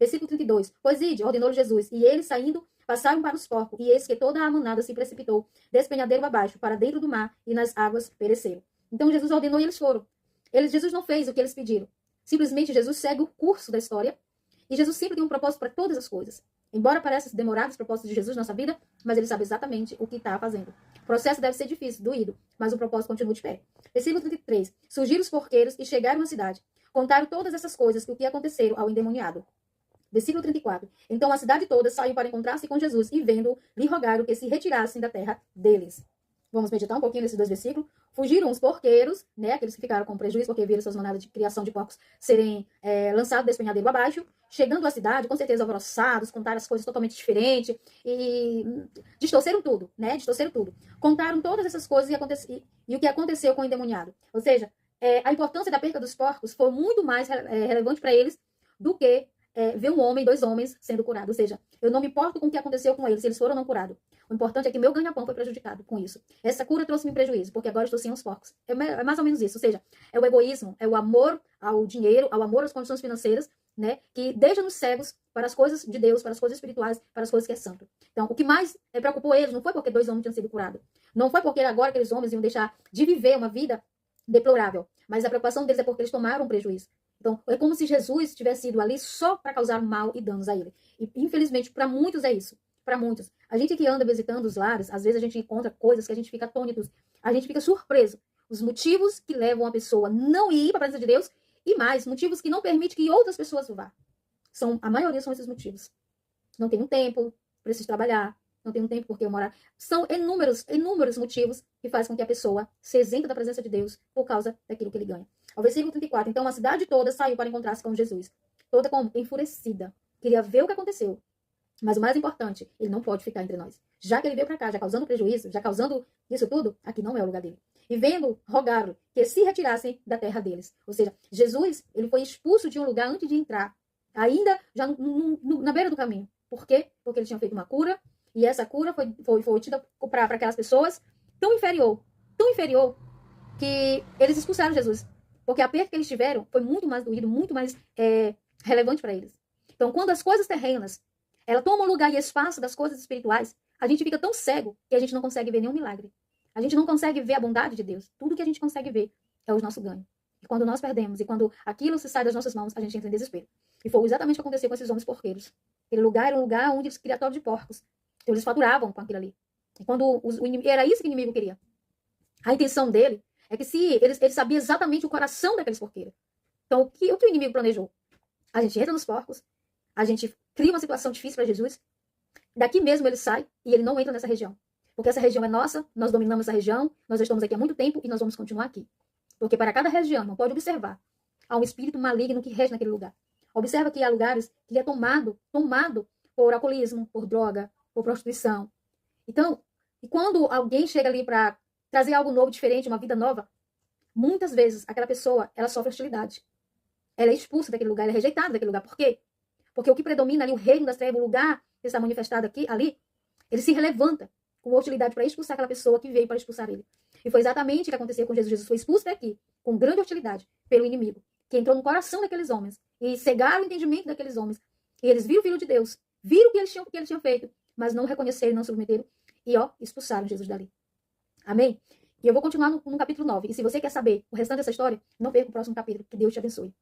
Versículo 32. Pois ide, ordenou Jesus, e eles saindo passaram para os porcos, e eis que toda a manada se precipitou, despenhadeiro abaixo, para dentro do mar, e nas águas pereceram. Então Jesus ordenou e eles foram. Jesus não fez o que eles pediram. Simplesmente Jesus segue o curso da história, e Jesus sempre tem um propósito para todas as coisas. Embora pareça demorado os propósitos de Jesus na nossa vida, mas ele sabe exatamente o que está fazendo. O processo deve ser difícil, doído, mas o propósito continua de pé. Versículo 33. Surgiram os porqueiros e chegaram à cidade. Contaram todas essas coisas que o que aconteceram ao endemoniado. Versículo 34. Então a cidade toda saiu para encontrar-se com Jesus e, vendo, lhe rogaram que se retirassem da terra deles. Vamos meditar um pouquinho nesses dois versículos. Fugiram os porqueiros, né, aqueles que ficaram com prejuízo porque viram suas manadas de criação de porcos serem lançados do despenhadeiro abaixo. Chegando à cidade, com certeza alvoroçados, contaram as coisas totalmente diferentes e distorceram tudo, né? Distorceram tudo. Contaram todas essas coisas e o que aconteceu com o endemoniado. Ou seja, a importância da perca dos porcos foi muito mais relevante para eles do que ver um homem, dois homens sendo curados. Ou seja, eu não me importo com o que aconteceu com eles, se eles foram ou não curados. O importante é que meu ganha-pão foi prejudicado com isso. Essa cura trouxe-me prejuízo, porque agora estou sem os porcos. É mais ou menos isso. Ou seja, é o egoísmo, é o amor ao dinheiro, ao amor às condições financeiras, né, que deixa-nos cegos para as coisas de Deus, para as coisas espirituais, para as coisas que é santo. Então, o que mais preocupou eles não foi porque dois homens tinham sido curados. Não foi porque agora aqueles homens iam deixar de viver uma vida deplorável. Mas a preocupação deles é porque eles tomaram prejuízo. Então, é como se Jesus tivesse ido ali só para causar mal e danos a ele. E, infelizmente, para muitos é isso. Para muitos. A gente que anda visitando os lares, às vezes a gente encontra coisas que a gente fica atônitos. A gente fica surpreso. Os motivos que levam a pessoa a não ir para a presença de Deus e mais, motivos que não permitem que outras pessoas vá. A maioria são esses motivos. Não tenho tempo, preciso trabalhar, não tenho tempo porque eu moro. São inúmeros motivos que fazem com que a pessoa se isenta da presença de Deus por causa daquilo que ele ganha. Ao versículo 34, então a cidade toda saiu para encontrar-se com Jesus. Toda como enfurecida. Queria ver o que aconteceu. Mas o mais importante, ele não pode ficar entre nós. Já que ele veio para cá, já causando prejuízo, já causando isso tudo, aqui não é o lugar dele. E vendo, rogaram que se retirassem da terra deles. Ou seja, Jesus, ele foi expulso de um lugar antes de entrar. Ainda já na beira do caminho. Por quê? Porque ele tinha feito uma cura. E essa cura foi tida para aquelas pessoas tão inferior, que eles expulsaram Jesus. Porque a perda que eles tiveram foi muito mais doído, muito mais relevante para eles. Então, quando as coisas terrenas, ela toma lugar e espaço das coisas espirituais, a gente fica tão cego que a gente não consegue ver nenhum milagre. A gente não consegue ver a bondade de Deus. Tudo que a gente consegue ver é o nosso ganho. E quando nós perdemos, e quando aquilo se sai das nossas mãos, a gente entra em desespero. E foi exatamente o que aconteceu com esses homens porqueiros. Aquele lugar era um lugar onde eles criatório de porcos. Então eles faturavam com aquilo ali. E quando era isso que o inimigo queria. A intenção dele é que se ele sabia exatamente o coração daqueles porqueiros. Então o que o inimigo planejou? A gente entra nos porcos, a gente cria uma situação difícil para Jesus, daqui mesmo ele sai e ele não entra nessa região. Porque essa região é nossa, nós dominamos essa região, nós estamos aqui há muito tempo e nós vamos continuar aqui. Porque para cada região, não pode observar, há um espírito maligno que rege naquele lugar. Observa que há lugares que é tomado por alcoolismo, por droga, por prostituição. Então, e quando alguém chega ali para trazer algo novo, diferente, uma vida nova, muitas vezes aquela pessoa, ela sofre hostilidade. Ela é expulsa daquele lugar, ela é rejeitada daquele lugar. Por quê? Porque o que predomina ali, o reino das trevas, o lugar que está manifestado ali, ele se relevanta com hostilidade para expulsar aquela pessoa que veio para expulsar ele. E foi exatamente o que aconteceu com Jesus. Jesus foi expulso daqui, com grande hostilidade, pelo inimigo, que entrou no coração daqueles homens e cegaram o entendimento daqueles homens. E eles viram o Filho de Deus, viram o que ele tinha feito, mas não reconheceram, não submeteram e, expulsaram Jesus dali. Amém? E eu vou continuar no capítulo 9. E se você quer saber o restante dessa história, não perca o próximo capítulo. Que Deus te abençoe.